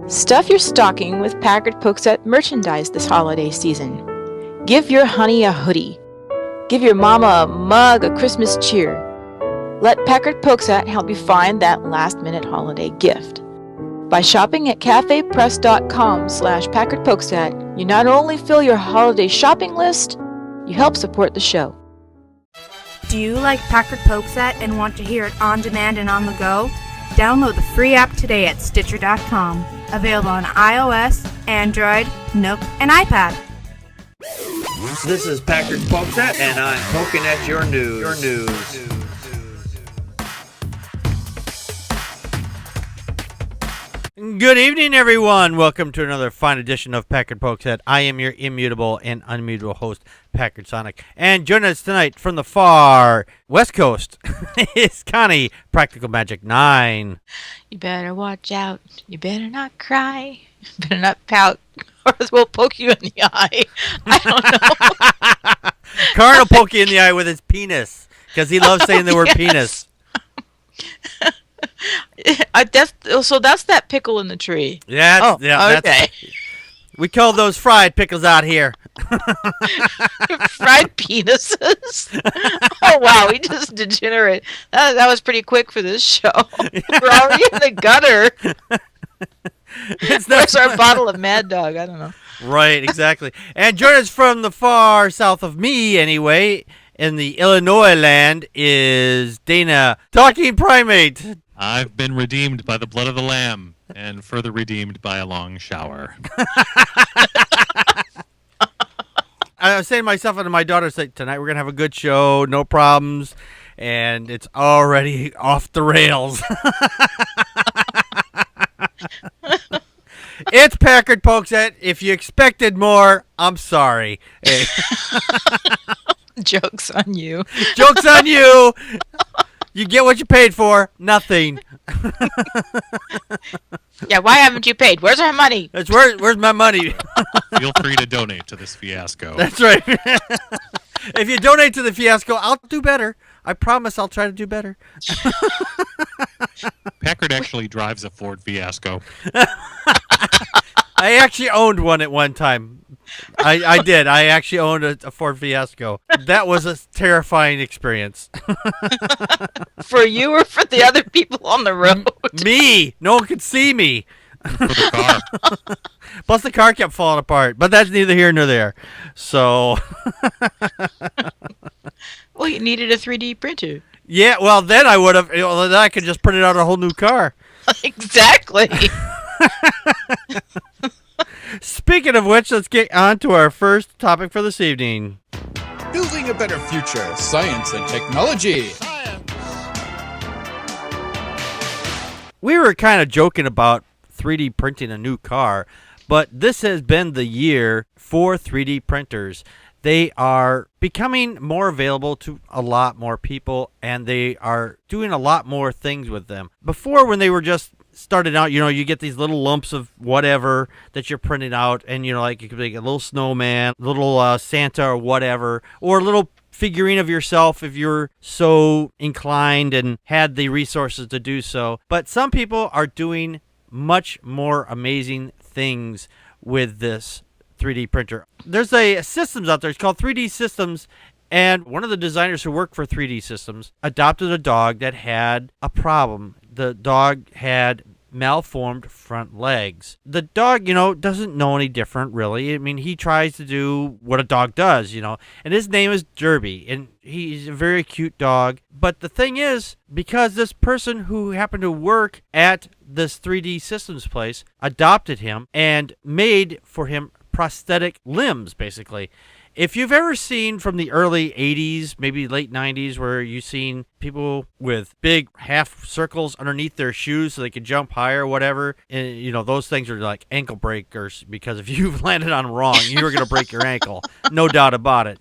Stuff your stocking with Packard Pokes At merchandise this holiday season. Give your honey a hoodie. Give your mama a mug of Christmas cheer. Let Packard Pokes At help you find that last-minute holiday gift. By shopping at cafepress.com/PackardPokesAt, you not only fill your holiday shopping list, you help support the show. Do you like Packard Pokes At and want to hear it on demand and on the go? Download the free app today at Stitcher.com. Available on iOS, Android, Nook, and iPad. This is Packard Pokes At, and I'm poking at your news. Good evening, everyone. Welcome to another fine edition of Packard Pokes At. I am your immutable and unmutable host, Packard Sonic. And joining us tonight from the far West Coast is Connie, Practical Magic 9. You better watch out. You better not cry. You better not pout, or else we'll poke you in the eye. I don't know. Karn will poke you in the eye with his penis, because he loves saying the word penis. So that's that pickle in the tree. Yeah, okay. We call those fried pickles out here. Fried penises? Oh, wow, we just degenerate. That was pretty quick for this show. We're already in the gutter. Where's our bottle of Mad Dog? I don't know. Right, exactly. And join us from the far south of me, anyway, in the Illinois land, is Dana, Talking Primate. I've been redeemed by the blood of the Lamb, and further redeemed by a long shower. I was saying to myself and to my daughter, tonight we're going to have a good show, no problems, and it's already off the rails. It's Packard Pokes At. If you expected more, I'm sorry. Hey. Joke's on you. Joke's on you. You get what you paid for. Nothing. Yeah, why haven't you paid? Where's our money? Where's my money? Feel free to donate to this fiasco. That's right. If you donate to the fiasco, I'll do better. I promise I'll try to do better. Packard actually drives a Ford Fiasco. I actually owned one at one time. I did. I actually owned a Ford Fiasco. That was a terrifying experience. For you or for the other people on the road? Me. No one could see me. For the car. Plus the car kept falling apart. But that's neither here nor there. So. Well, you needed a 3D printer. Yeah, well, then I would have. Then I could just print out a whole new car. Exactly. Speaking of which, let's get on to our first topic for this evening. Building a better future, science and technology. We were kind of joking about 3D printing a new car, but this has been the year for 3D printers. They are becoming more available to a lot more people, and they are doing a lot more things with them. Before, when they were just started out, you get these little lumps of whatever that you're printing out, and like you could make a little snowman, little Santa or whatever, or a little figurine of yourself if you're so inclined and had the resources to do so. But some people are doing much more amazing things with this 3D printer. There's a systems out there. It's called 3D Systems. And one of the designers who worked for 3D Systems adopted a dog that had a problem. The dog had malformed front legs. The dog, doesn't know any different, really. I mean, he tries to do what a dog does, and his name is Derby, and he's a very cute dog. But the thing is, because this person who happened to work at this 3D Systems place adopted him and made for him prosthetic limbs, basically. If you've ever seen from the early 80s, maybe late 90s, where you've seen people with big half circles underneath their shoes so they could jump higher or whatever, and, those things are like ankle breakers, because if you've landed on wrong, you're going to break your ankle. No doubt about it.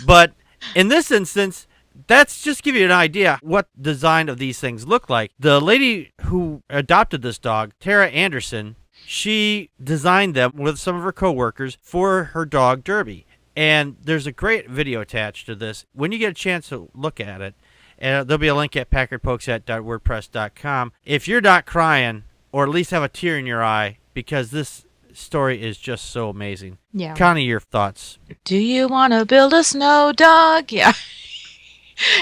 But in this instance, that's just give you an idea what design of these things look like. The lady who adopted this dog, Tara Anderson, she designed them with some of her coworkers for her dog, Derby. And there's a great video attached to this. When you get a chance to look at it, and there'll be a link at packardpokesat.wordpress.com. If you're not crying, or at least have a tear in your eye, because this story is just so amazing. Yeah. Connie, your thoughts? Do you want to build a snow dog? Yeah.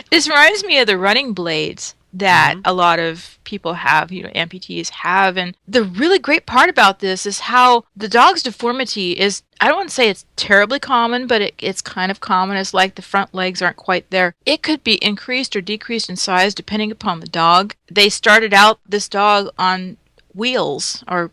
This reminds me of the running blades that a lot of people have, amputees have. And the really great part about this is how the dog's deformity is, I don't want to say it's terribly common, but it's kind of common. It's like the front legs aren't quite there. It could be increased or decreased in size depending upon the dog. They started out this dog on wheels or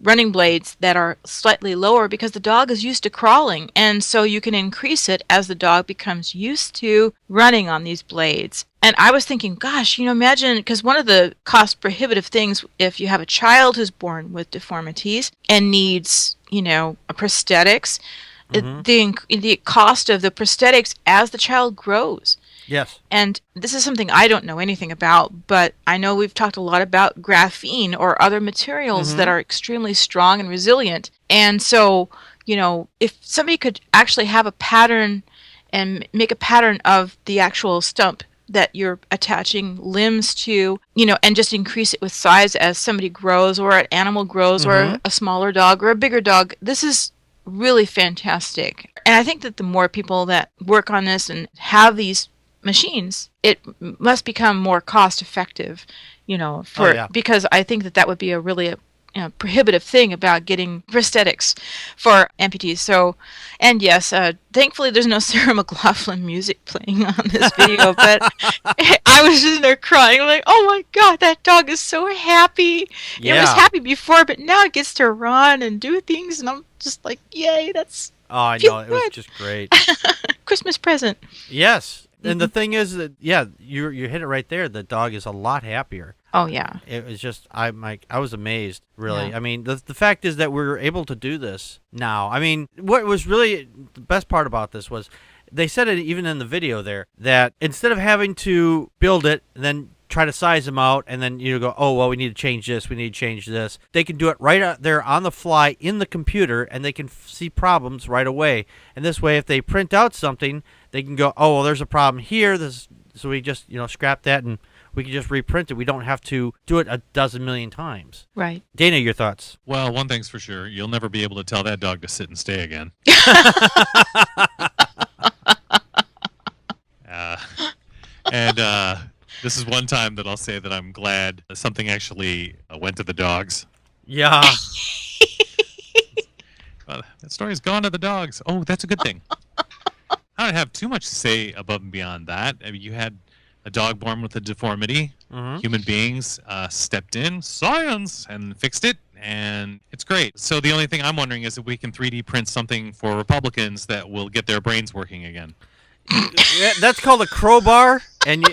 running blades that are slightly lower because the dog is used to crawling, and so you can increase it as the dog becomes used to running on these blades. And I was thinking, gosh, imagine, because one of the cost prohibitive things if you have a child who's born with deformities and needs a prosthetics, the cost of the prosthetics as the child grows. Yes. And this is something I don't know anything about, but I know we've talked a lot about graphene or other materials that are extremely strong and resilient. And so, if somebody could actually have a pattern and make a pattern of the actual stump that you're attaching limbs to, and just increase it with size as somebody grows or an animal grows or a smaller dog or a bigger dog, this is really fantastic. And I think that the more people that work on this and have these machines, it must become more cost effective, because I think that would be a really prohibitive thing about getting prosthetics for amputees. So, and yes, thankfully there's no Sarah McLachlan music playing on this video, but I was just there crying, like, oh my God, that dog is so happy. Yeah. It was happy before, but now it gets to run and do things, and I'm just like, yay, that's Oh, I know. It was just great. Christmas present. Yes. And the thing is that, you hit it right there. The dog is a lot happier. Oh, yeah. It was just, I was amazed, really. Yeah. I mean, the fact is that we're able to do this now. I mean, what was really the best part about this was they said it even in the video there, that instead of having to build it and then try to size them out and then go, oh, well, we need to change this, we need to change this. They can do it right out there on the fly in the computer, and they can see problems right away. And this way, if they print out something, they can go, oh, well, there's a problem here. So we just, scrap that and we can just reprint it. We don't have to do it a dozen million times. Right. Dana, your thoughts? Well, one thing's for sure. You'll never be able to tell that dog to sit and stay again. This is one time that I'll say that I'm glad something actually went to the dogs. Yeah. That story's gone to the dogs. Oh, that's a good thing. I don't have too much to say above and beyond that. I mean, you had a dog born with a deformity. Human beings stepped in, science, and fixed it, and it's great. So the only thing I'm wondering is if we can 3D print something for Republicans that will get their brains working again. Yeah, that's called a crowbar, and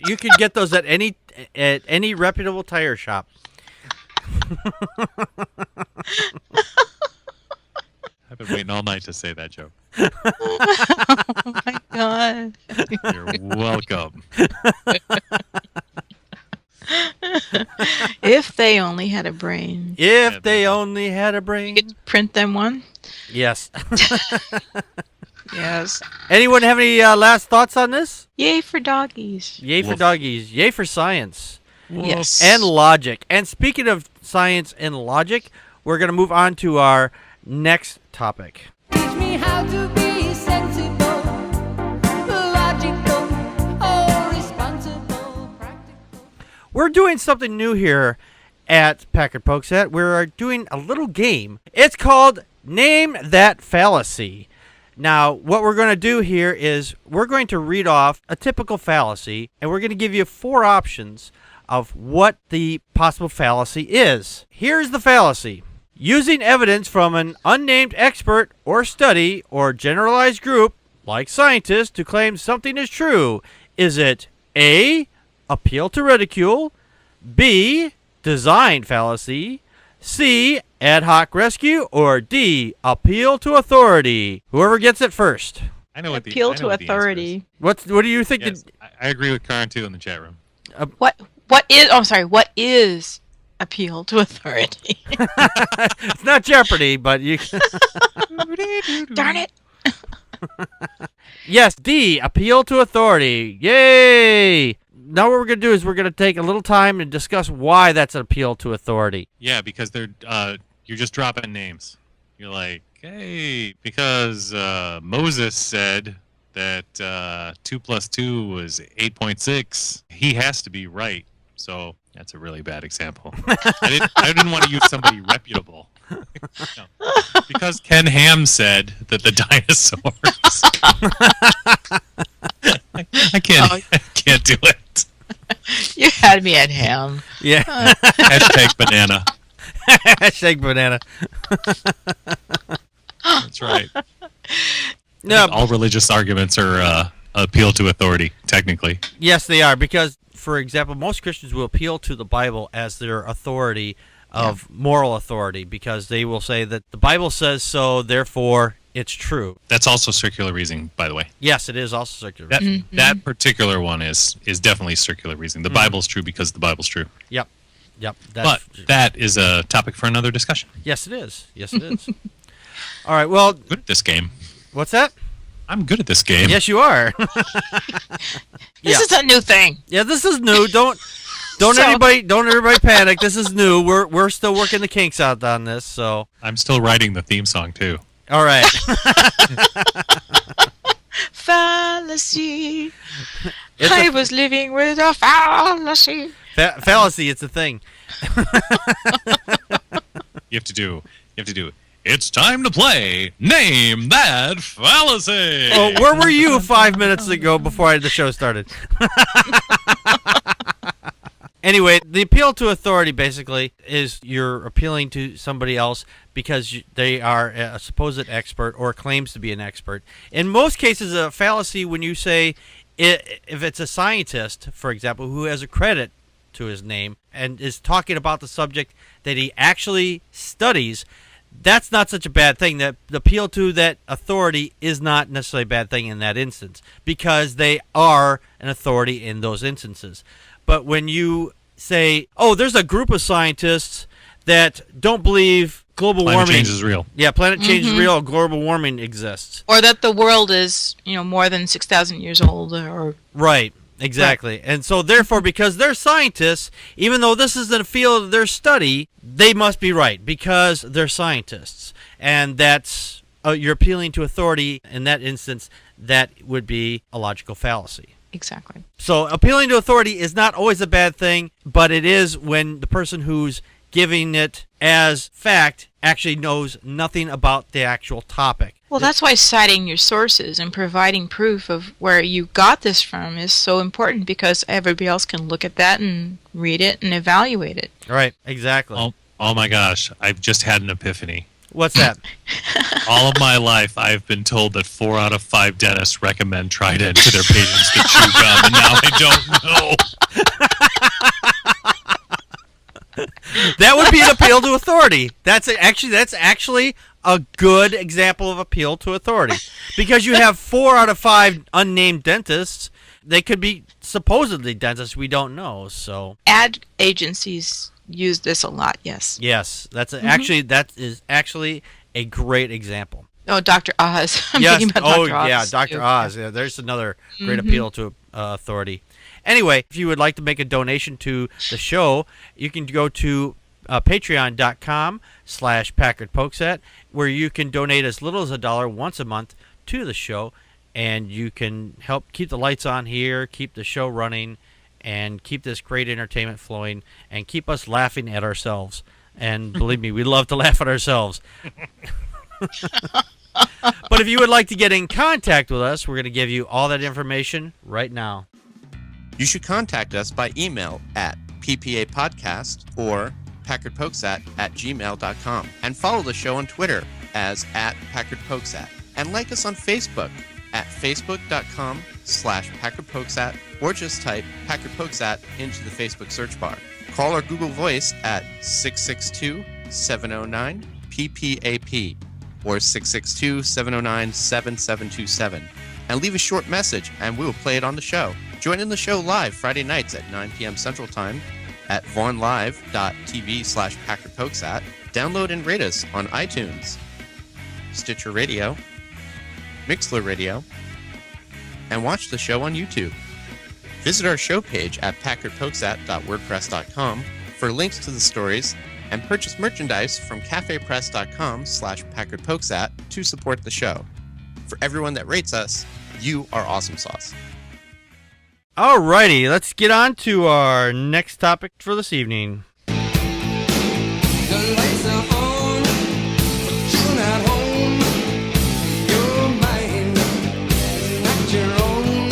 you can get those at any reputable tire shop. I've been waiting all night to say that joke. Oh my God. You're welcome. If they only had a brain. If they only had a brain. You could print them one? Yes. Yes. Anyone have any last thoughts on this? Yay for doggies. Yay for doggies. Yay for science. Yes. And logic. And speaking of science and logic, we're going to move on to our next topic. Teach me how to be sensible, logical, oh, responsible, practical. We're doing something new here at Packard Pokes At. We're doing a little game. It's called Name That Fallacy. Now, what we're going to do here is we're going to read off a typical fallacy, and we're going to give you 4 options of what the possible fallacy is. Here's the fallacy. Using evidence from an unnamed expert or study or generalized group, like scientists, to claim something is true. Is it A, appeal to ridicule, B, design fallacy, C, ad hoc rescue, or D, appeal to authority? Whoever gets it first. I know what Appeal I know to what the answer authority. What do you think? is. Yes, I agree with Karin too in the chat room. What is appeal to authority? It's not Jeopardy, but you. Darn it. Yes, D, appeal to authority. Yay! Now what we're going to do is we're going to take a little time and discuss why that's an appeal to authority. Yeah, because they're You're just dropping names. You're like, hey, because Moses said that 2 + 2 was 8.6, he has to be right. So that's a really bad example. I didn't want to use somebody reputable. No. Because Ken Ham said that the dinosaurs. I can't do it. You had me at ham. Yeah. Hashtag banana. Hashtag banana. That's right. No, All religious arguments are appeal to authority, technically. yes, they are, because, for example, most Christians will appeal to the Bible as their authority of moral authority, because they will say that the Bible says so, therefore it's true. That's also circular reasoning, by the way. Yes, it is also circular. That particular one is definitely circular reasoning. The Bible's true because the Bible's true. Yep. But that is a topic for another discussion. Yes, it is. All right, well, Good at this game. what's that? I'm good at this game. Yes, you are. This is a new thing. Yeah, this is new. Don't everybody panic. This is new. We're still working the kinks out on this, so. I'm still writing the theme song, too. All right. Fallacy. I was living with a fallacy. Fallacy, it's a thing. You have to do. It's time to play Name That Fallacy. Oh, where were you 5 minutes ago before the show started? Anyway, the appeal to authority basically is you're appealing to somebody else because they are a supposed expert or claims to be an expert. In most cases, a fallacy, when you say, if it's a scientist, for example, who has a credit to his name and is talking about the subject that he actually studies, that's not such a bad thing. The appeal to that authority is not necessarily a bad thing in that instance, because they are an authority in those instances. But when you say, oh, there's a group of scientists that don't believe global warming. Climate change is real. Yeah, climate change is real. Global warming exists. Or that the world is, more than 6,000 years old. Or Right. Exactly. Right. And so, therefore, because they're scientists, even though this is the field of their study, they must be right because they're scientists. And that's, you're appealing to authority. In that instance, that would be a logical fallacy. Exactly. So, appealing to authority is not always a bad thing, but it is when the person who's giving it as fact actually knows nothing about the actual topic. Well, that's why citing your sources and providing proof of where you got this from is so important, because everybody else can look at that and read it and evaluate it. Right, exactly. Oh my gosh, I've just had an epiphany. What's that? All of my life, I've been told that 4 out of 5 dentists recommend Trident to their patients to chew gum, and now I don't know. That would be an appeal to authority. That's actually a good example of appeal to authority, because you have 4 out of 5 unnamed dentists. They could be supposedly dentists. We don't know. So ad agencies use this a lot. Yes. Yes, that is actually a great example. Oh, Dr. Oz. I'm yes. thinking about Dr. Oz. Yeah, Dr. Oz. Yeah, there's another great appeal to authority. Anyway, if you would like to make a donation to the show, you can go to patreon.com/Packard Pokes At, where you can donate as little as $1 once a month to the show, and you can help keep the lights on here, keep the show running, and keep this great entertainment flowing, and keep us laughing at ourselves. And believe me, we love to laugh at ourselves. But if you would like to get in contact with us, we're going to give you all that information right now. You should contact us by email at ppapodcast or packardpokesat@gmail.com, and follow the show on Twitter as @packardpokesat, and like us on Facebook at facebook.com/packardpokesat, or just type Packard Pokesat into the Facebook search bar. Call our Google Voice at 662-709-PPAP or 662-709-7727, and leave a short message and we will play it on the show. Join in the show live Friday nights at 9 p.m. Central Time at vaughnlive.tv/PackardPokesat. Download and rate us on iTunes, Stitcher Radio, Mixler Radio, and watch the show on YouTube. Visit our show page at packardpokesat.wordpress.com for links to the stories and purchase merchandise from cafepress.com/PackardPokesAt to support the show. For everyone that rates us, you are awesome sauce. Alrighty, let's get on to our next topic for this evening. The lights are on, but you're not home. Your mind is not your own.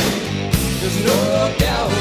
There's no doubt.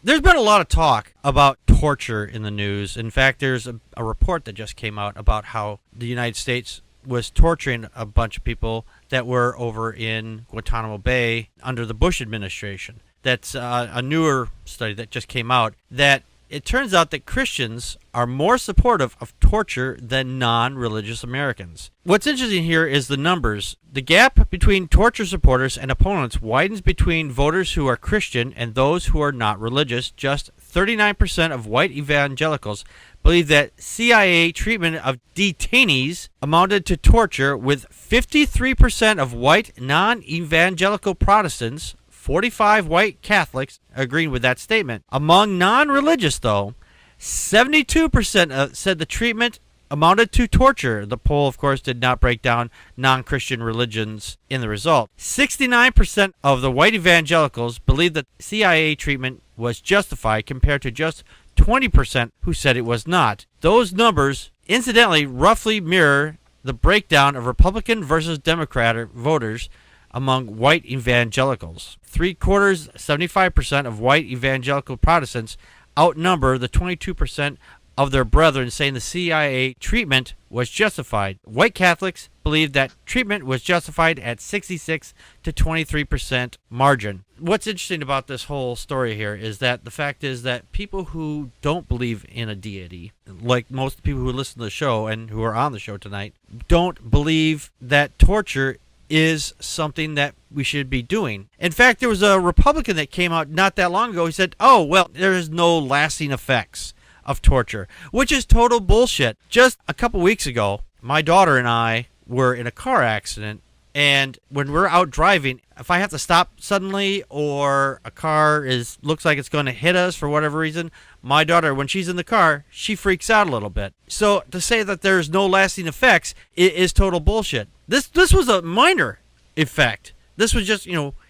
There's been a lot of talk about torture in the news. In fact, there's a report that just came out about how the United States was torturing a bunch of people that were over in Guantanamo Bay under the Bush administration. That's a newer study that just came out, that it turns out that Christians are more supportive of torture than non-religious Americans. What's interesting here is the numbers. The gap between torture supporters and opponents widens between voters who are Christian and those who are not religious. Just 39% of white evangelicals believe that CIA treatment of detainees amounted to torture, with 53% of white non-evangelical Protestants, 45 white Catholics agreeing with that statement. Among non-religious, though, 72% said the treatment amounted to torture. The poll, of course, did not break down non-Christian religions in the result. 69% of the white evangelicals believed that CIA treatment was justified, compared to just 20% who said it was not. Those numbers, incidentally, roughly mirror the breakdown of Republican versus Democratic voters among white evangelicals. 3/4, 75% of white evangelical Protestants outnumber the 22% of their brethren saying the CIA treatment was justified. White Catholics believe that treatment was justified at 66 to 23% margin. What's interesting about this whole story here is that the fact is that people who don't believe in a deity, like most people who listen to the show and who are on the show tonight, don't believe that torture is something that we should be doing. In fact, there was a Republican that came out not that long ago. He said, oh, well, there is no lasting effects of torture, which is total bullshit. Just a couple weeks ago, my daughter and I were in a car accident, and when we're out driving, if I have to stop suddenly or a car looks like it's going to hit us for whatever reason, my daughter, when she's in the car, she freaks out a little bit. So to say that there's no lasting effects is total bullshit. This was a minor effect. This was just,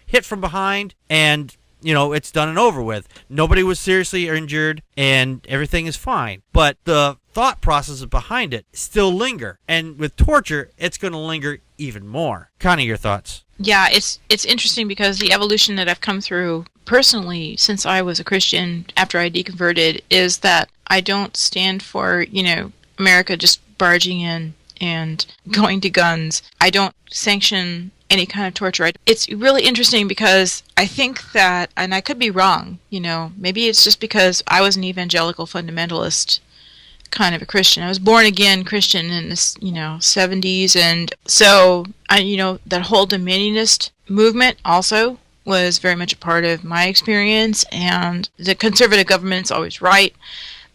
hit from behind, and it's done and over with. Nobody was seriously injured, and everything is fine. But the thought processes behind it still linger. And with torture, it's going to linger even more. Connie, your thoughts? Yeah, it's interesting because the evolution that I've come through personally since I was a Christian after I deconverted is that I don't stand for, America just barging in and going to guns. I don't sanction any kind of torture. It's really interesting because I think that, and I could be wrong, maybe it's just because I was an evangelical fundamentalist kind of a Christian. I was born again Christian in the 70s, and so that whole dominionist movement also was very much a part of my experience, and the conservative government's always right.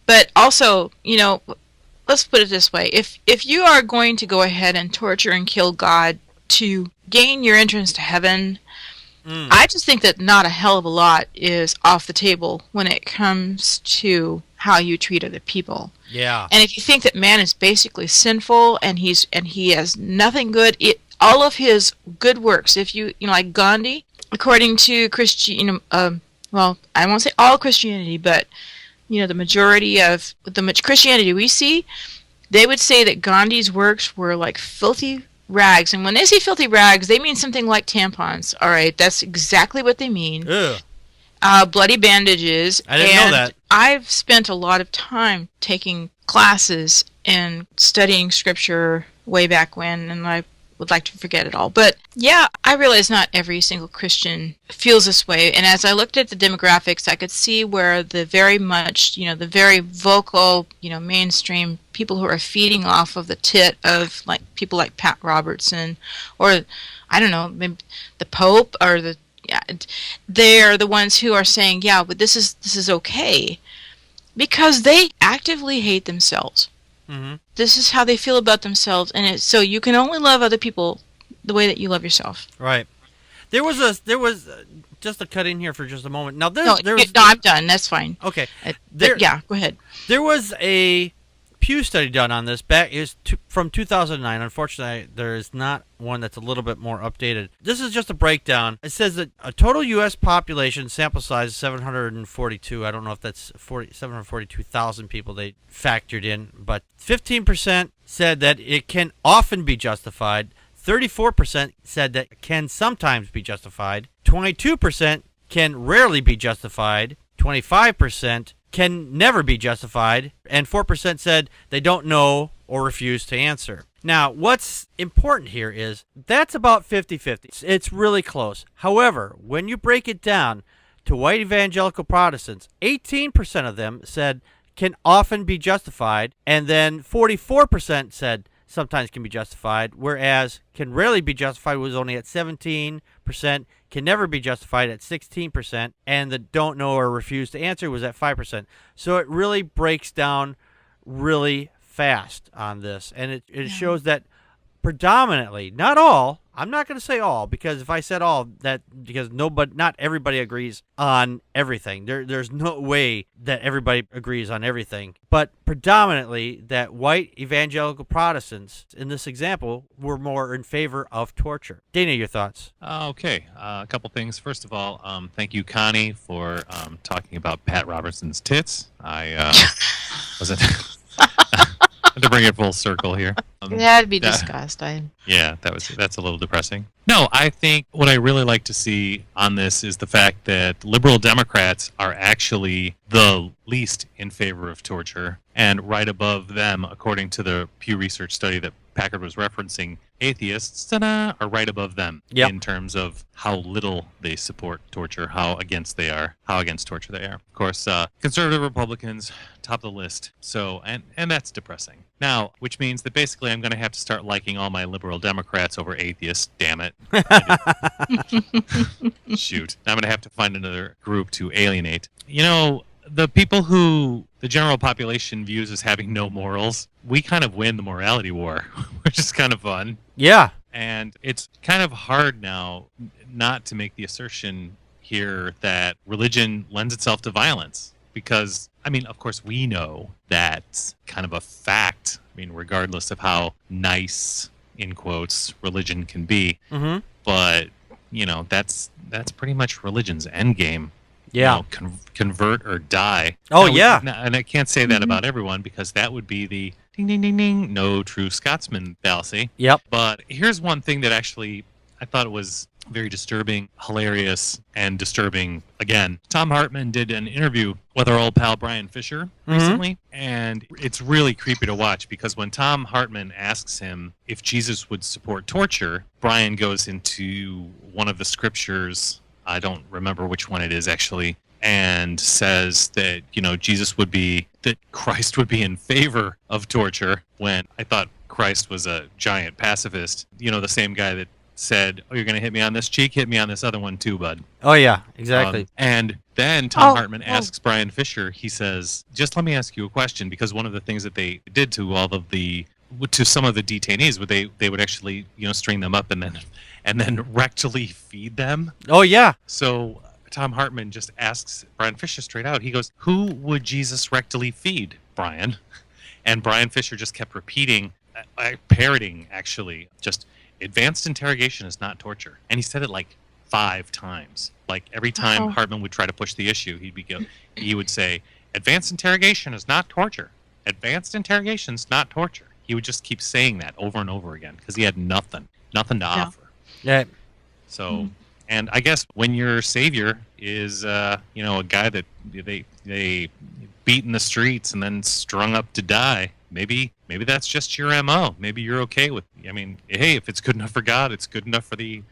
But also, let's put it this way. If you are going to go ahead and torture and kill God to gain your entrance to heaven, I just think that not a hell of a lot is off the table when it comes to how you treat other people. Yeah. And if you think that man is basically sinful and he has nothing good, all of his good works, if you like Gandhi, according to well, I won't say all Christianity, but the majority of the Christianity we see, they would say that Gandhi's works were like filthy rags. And when they say filthy rags, they mean something like tampons. All right, that's exactly what they mean. Ugh. Bloody bandages. I didn't know that. I've spent a lot of time taking classes and studying scripture way back when, and I would like to forget it all. But yeah, I realize not every single Christian feels this way. And as I looked at the demographics, I could see where the very much, the very vocal, mainstream people who are feeding off of the tit of like people like Pat Robertson, or I don't know, maybe the Pope, or they're the ones who are saying, yeah, but this is okay, because they actively hate themselves. Mm-hmm. This is how they feel about themselves, and so you can only love other people the way that you love yourself. Right. There was just to cut in here for just a moment. Now, No, I'm done. That's fine. Okay. Yeah, go ahead. There was a Pew study done on this from 2009. Unfortunately, there is not one that's a little bit more updated. This is just a breakdown. It says that a total U.S. population sample size is 742. I don't know if that's 742,000 people they factored in, but 15% said that it can often be justified. 34% said that it can sometimes be justified. 22% can rarely be justified. 25% can never be justified, and 4% said they don't know or refuse to answer. Now, what's important here is that's about 50-50. It's really close. However, when you break it down to white evangelical Protestants, 18% of them said can often be justified, and then 44% said sometimes can be justified, whereas can rarely be justified was only at 17%, can never be justified at 16%, and the don't know or refuse to answer was at 5%. So it really breaks down really fast on this, and it shows that predominantly, not all, I'm not going to say all, because if I said all, not everybody agrees on everything. There's no way that everybody agrees on everything. But predominantly, that white evangelical Protestants, in this example, were more in favor of torture. Dana, your thoughts? Okay, a couple things. First of all, thank you, Connie, for talking about Pat Robertson's tits. I wasn't... to bring it full circle here. That'd be discussed. Yeah, that's a little depressing. No, I think what I really like to see on this is the fact that liberal Democrats are actually the least in favor of torture, and right above them, according to the Pew Research study that Packard was referencing, atheists are right above them in terms of how little they support torture, how against torture they are. Of course, conservative Republicans top of the list. So, and that's depressing. Now, which means that basically I'm going to have to start liking all my liberal Democrats over atheists. Damn it. Shoot. I'm going to have to find another group to alienate. You know, the people who the general population views as having no morals, we kind of win the morality war, which is kind of fun. Yeah. And it's kind of hard now not to make the assertion here that religion lends itself to violence. Because, I mean, of course, we know that's kind of a fact. I mean, regardless of how nice, in quotes, religion can be. Mm-hmm. But, you know, that's pretty much religion's end game. Yeah. You know, convert or die. Oh, yeah. And I can't say that about everyone, because that would be the ding, ding, ding, ding, no true Scotsman fallacy. Yep. But here's one thing that actually I thought it was very disturbing, hilarious, and disturbing. Again, Tom Hartman did an interview with our old pal Brian Fisher recently, and it's really creepy to watch, because when Tom Hartman asks him if Jesus would support torture, Brian goes into one of the scriptures, I don't remember which one it is actually, and says that, you know, that Christ would be in favor of torture, when I thought Christ was a giant pacifist. You know, the same guy that said, "Oh, you're going to hit me on this cheek? Hit me on this other one too, bud." Oh, yeah, exactly. And then Tom Hartman asks Brian Fisher, he says, "Just let me ask you a question," because one of the things that they did to some of the detainees, they would actually, you know, string them up and then rectally feed them. Oh, yeah. So Tom Hartman just asks Brian Fisher straight out. He goes, "Who would Jesus rectally feed, Brian?" And Brian Fisher just kept repeating, parroting actually, just, "Advanced interrogation is not torture." And he said it like 5 times. Like every time Hartman would try to push the issue, he would say, "Advanced interrogation is not torture. Advanced interrogation is not torture." He would just keep saying that over and over again, because he had nothing to offer. Yeah. So, and I guess when your savior is, you know, a guy that they beat in the streets and then strung up to die, maybe that's just your MO. Maybe you're okay with. I mean, hey, if it's good enough for God, it's good enough for the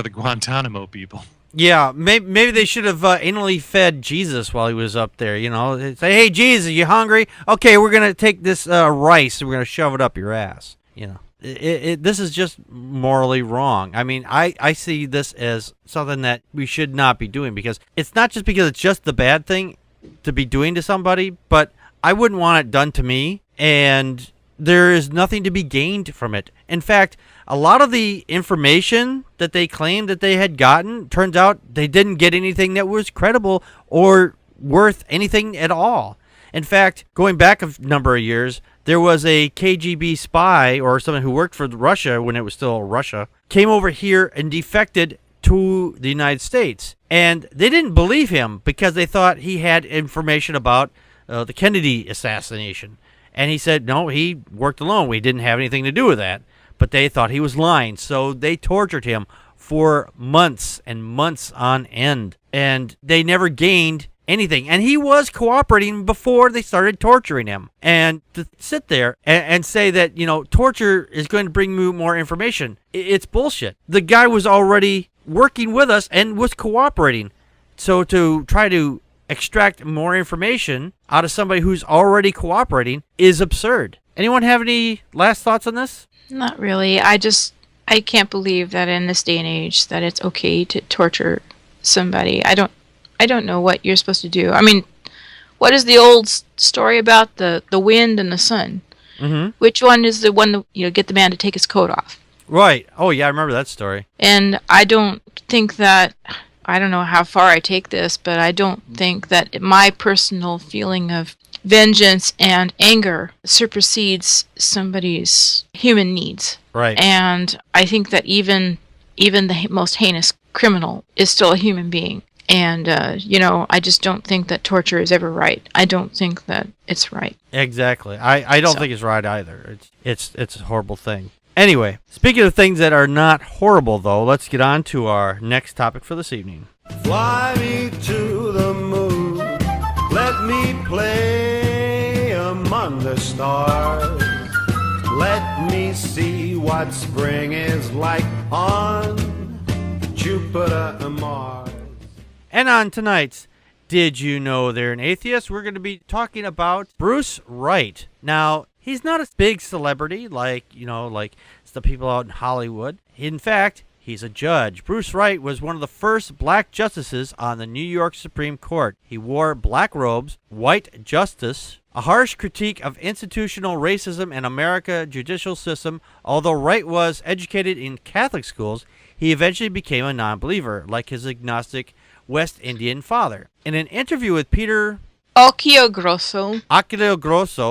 Guantanamo people. Yeah, maybe they should have anally fed Jesus while he was up there. You know, say, "Hey, Jesus, you hungry? Okay, we're gonna take this rice and we're gonna shove it up your ass." You know. This is just morally wrong. I mean, I see this as something that we should not be doing, because it's not just because it's just the bad thing to be doing to somebody, but I wouldn't want it done to me. And there is nothing to be gained from it. In fact, a lot of the information that they claimed that they had gotten, turns out they didn't get anything that was credible or worth anything at all. In fact, going back a number of years, there was a KGB spy or someone who worked for Russia when it was still Russia, came over here and defected to the United States. And they didn't believe him because they thought he had information about the Kennedy assassination. And he said, no, he worked alone. We didn't have anything to do with that. But they thought he was lying. So they tortured him for months and months on end. And they never gained anything. And he was cooperating before they started torturing him. And to sit there and say that, torture is going to bring you more information, it's bullshit. The guy was already working with us and was cooperating. So to try to extract more information out of somebody who's already cooperating is absurd. Anyone have any last thoughts on this? Not really. I can't believe that in this day and age that it's okay to torture somebody. I don't know what you're supposed to do. I mean, what is the old story about the wind and the sun? Mm-hmm. Which one is the one that, get the man to take his coat off? Right. Oh, yeah, I remember that story. And I don't think that, I don't know how far I take this, but I don't think that my personal feeling of vengeance and anger supersedes somebody's human needs. Right. And I think that even the most heinous criminal is still a human being. And, I just don't think that torture is ever right. I don't think that it's right. Exactly. I don't think it's right either. It's a horrible thing. Anyway, speaking of things that are not horrible, though, let's get on to our next topic for this evening. Fly me to the moon, let me play among the stars. Let me see what spring is like on Jupiter and Mars. And on tonight's Did You Know They're an Atheist, we're going to be talking about Bruce Wright. Now, he's not a big celebrity like the people out in Hollywood. In fact, he's a judge. Bruce Wright was one of the first black justices on the New York Supreme Court. He wore black robes, white justice, a harsh critique of institutional racism in America's judicial system. Although Wright was educated in Catholic schools, he eventually became a non-believer, like his agnostic West Indian father. In an interview with Peter Occhio-Grosso,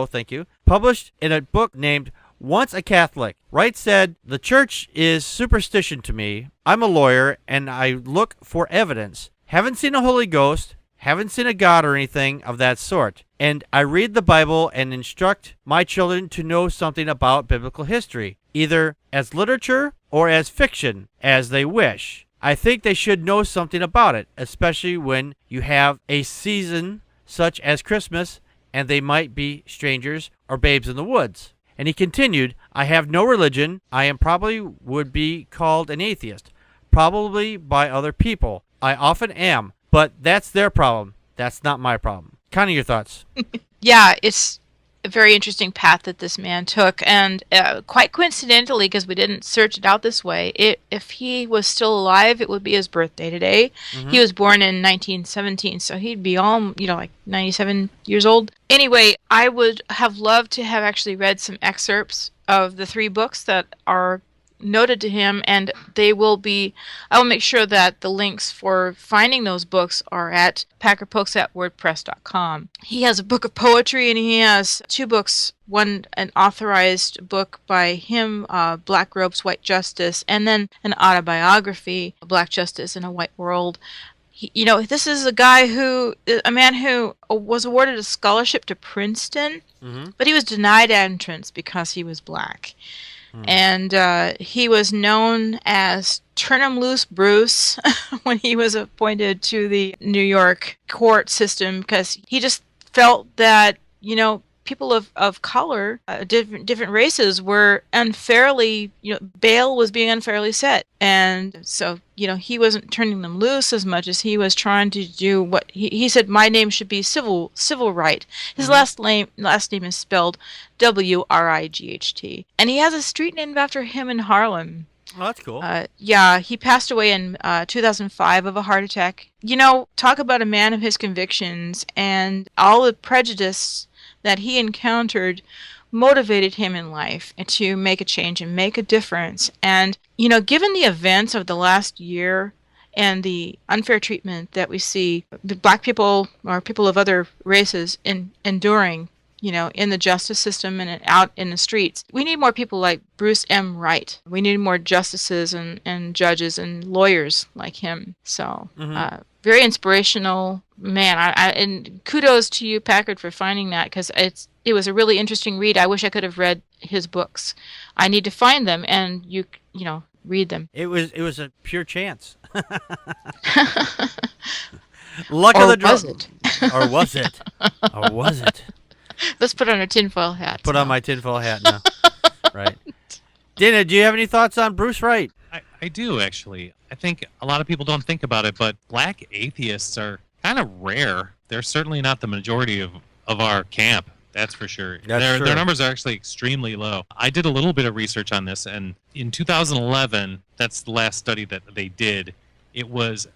thank you, published in a book named Once a Catholic, Wright said, "The church is superstition to me. I'm a lawyer, and I look for evidence. Haven't seen a Holy Ghost, haven't seen a God or anything of that sort. And I read the Bible and instruct my children to know something about biblical history, either as literature or as fiction, as they wish. I think they should know something about it, especially when you have a season such as Christmas, and they might be strangers or babes in the woods." And he continued, "I have no religion. I am probably would be called an atheist, probably by other people. I often am, but that's their problem. That's not my problem." Connie, your thoughts? Yeah, it's a very interesting path that this man took, and quite coincidentally, because we didn't search it out this way, if he was still alive, it would be his birthday today. Mm-hmm. He was born in 1917, so he'd be all, like 97 years old. Anyway, I would have loved to have actually read some excerpts of the 3 books that are noted to him, and I will make sure that the links for finding those books are at Packard Pokes at WordPress.com. He has a book of poetry, and he has 2 books, one an authorized book by him, Black Robes, White Justice, and then an autobiography, Black Justice in a White World. This is a man who was awarded a scholarship to Princeton, mm-hmm. but he was denied entrance because he was black. And he was known as Turn 'em Loose Bruce when he was appointed to the New York court system, because he just felt that, people of color, different races were unfairly, bail was being unfairly set. And so, he wasn't turning them loose as much as he was trying to do what he said, my name should be Civil Right. His mm-hmm. last name is spelled Wright. And he has a street named after him in Harlem. Oh, that's cool. He passed away in 2005 of a heart attack. Talk about a man of his convictions and all the prejudice that he encountered motivated him in life and to make a change and make a difference. And, given the events of the last year and the unfair treatment that we see the black people or people of other races enduring, in the justice system and out in the streets, we need more people like Bruce M. Wright. We need more justices and judges and lawyers like him. So, very inspirational man. And kudos to you, Packard, for finding that, because it was a really interesting read. I wish I could have read his books. I need to find them, and read them. It was a pure chance. Luck of the draw. Or was it? Or was it? Let's put on our tinfoil hats. Put on my tinfoil hat now. Right. Dana, do you have any thoughts on Bruce Wright? I do, actually. I think a lot of people don't think about it, but black atheists are kind of rare. They're certainly not the majority of our camp. That's for sure. Their numbers are actually extremely low. I did a little bit of research on this, and in 2011, that's the last study that they did, it was,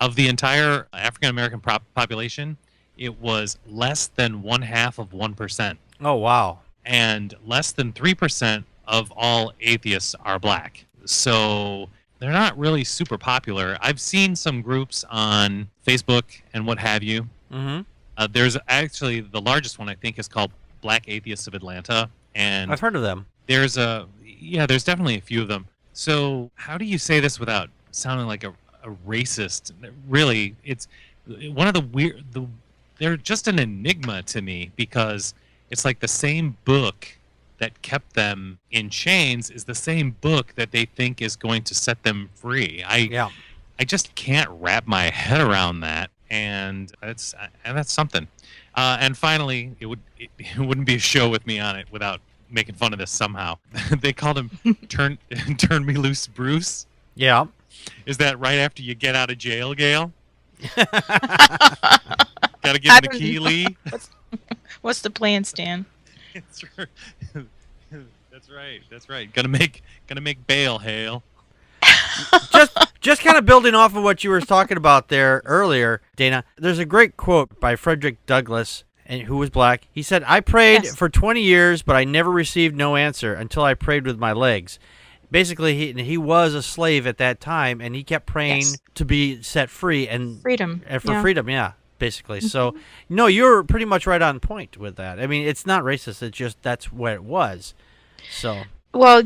of the entire African-American population, it was less than 0.5%. Oh, wow. And less than 3% of all atheists are black. So they're not really super popular. I've seen some groups on Facebook and what have you. Mm-hmm. There's actually the largest one, I think, is called Black Atheists of Atlanta, and I've heard of them. There's definitely a few of them. So how do you say this without sounding like a racist? Really, it's one of they're just an enigma to me, because it's like the same book that kept them in chains is the same book that they think is going to set them free. I just can't wrap my head around that. And that's something. And finally, it wouldn't be a show with me on it without making fun of this somehow. They called him Turn Me Loose Bruce. Yeah. Is that right after you get out of jail, Gail? Gotta give him the key, Lee. What's the plan, Stan? That's right. That's right. Gonna make bail, Hale. Just kind of building off of what you were talking about there earlier, Dana, there's a great quote by Frederick Douglass, who was black. He said, "I prayed for 20 years, but I never received no answer until I prayed with my legs." Basically, he was a slave at that time, and he kept praying to be set free and freedom. Freedom, basically. Mm-hmm. So, no, you're pretty much right on point with that. I mean, it's not racist. It's just that's what it was. So. Well,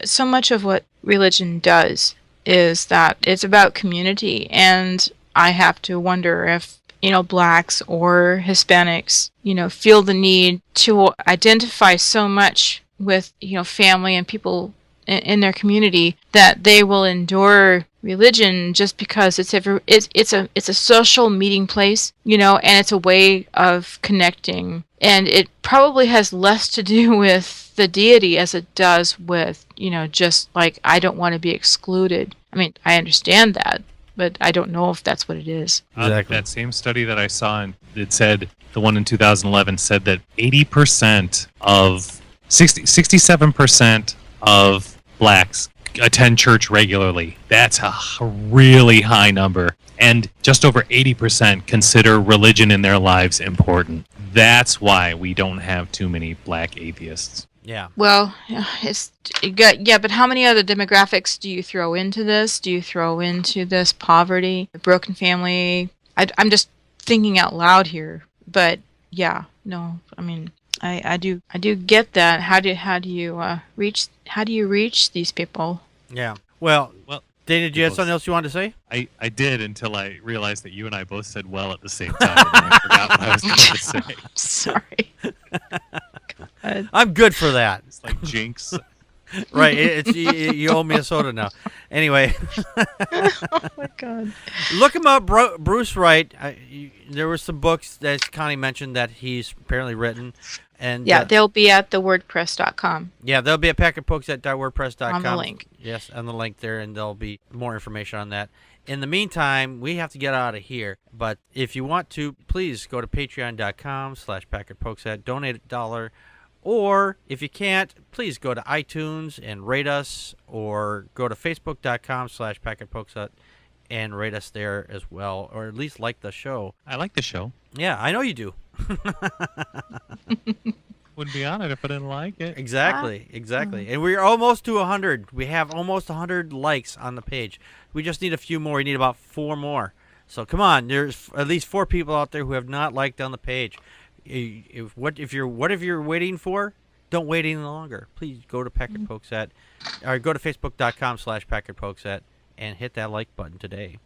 so much of what religion does is that it's about community, and I have to wonder if, blacks or Hispanics, feel the need to identify so much with, family and people in their community that they will endure religion just because it's a social meeting place, and it's a way of connecting, and it probably has less to do with the deity as it does with, just like, I don't want to be excluded. I mean, I understand that, but I don't know if that's what it is. Exactly. That same study that I saw, it said, the one in 2011 said that 67% of blacks attend church regularly. That's a really high number. And just over 80% consider religion in their lives important. That's why we don't have too many black atheists. Yeah. Well, but how many other demographics do you throw into this? Do you throw into this poverty, the broken family? I'm just thinking out loud here, but I do get that. How do you reach these people? Yeah. Well, Dana, did you have something else you wanted to say? I did, until I realized that you and I both said "well" at the same time, and I forgot what I was going to say. I'm sorry. I'm good for that. It's like jinx. Right. You owe me a soda now. Anyway. Oh my God. Look him up, Bruce Wright. There were some books that Connie mentioned that he's apparently written. And they'll be at thewordpress.com. Yeah, they'll be at packardpokes@wordpress.com. On the link. Yes, on the link there, and there'll be more information on that. In the meantime, we have to get out of here. But if you want to, please go to patreon.com/packardpokesat, donate $1. Or if you can't, please go to iTunes and rate us, or go to facebook.com/packardpokesat and rate us there as well, or at least like the show. I like the show. Yeah, I know you do. Wouldn't be on it if I didn't like it. Exactly. And we're almost to 100. We have almost 100 likes on the page. We just need a few more. We need about 4 more. So come on, there's at least 4 people out there who have not liked on the page. What if you're waiting for? Don't wait any longer. Please go to Packard Pokes At, or go to facebook.com/Packard Pokes At and hit that like button today.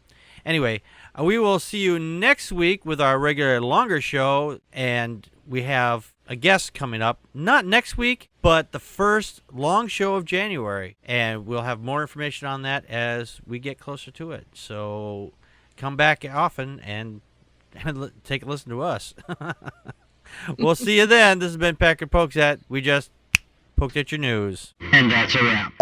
Anyway, we will see you next week with our regular longer show, and we have a guest coming up. Not next week, but the first long show of January, and we'll have more information on that as we get closer to it. So come back often and take a listen to us. We'll see you then. This has been Packard Pokes At. We just poked at your news. And that's a wrap.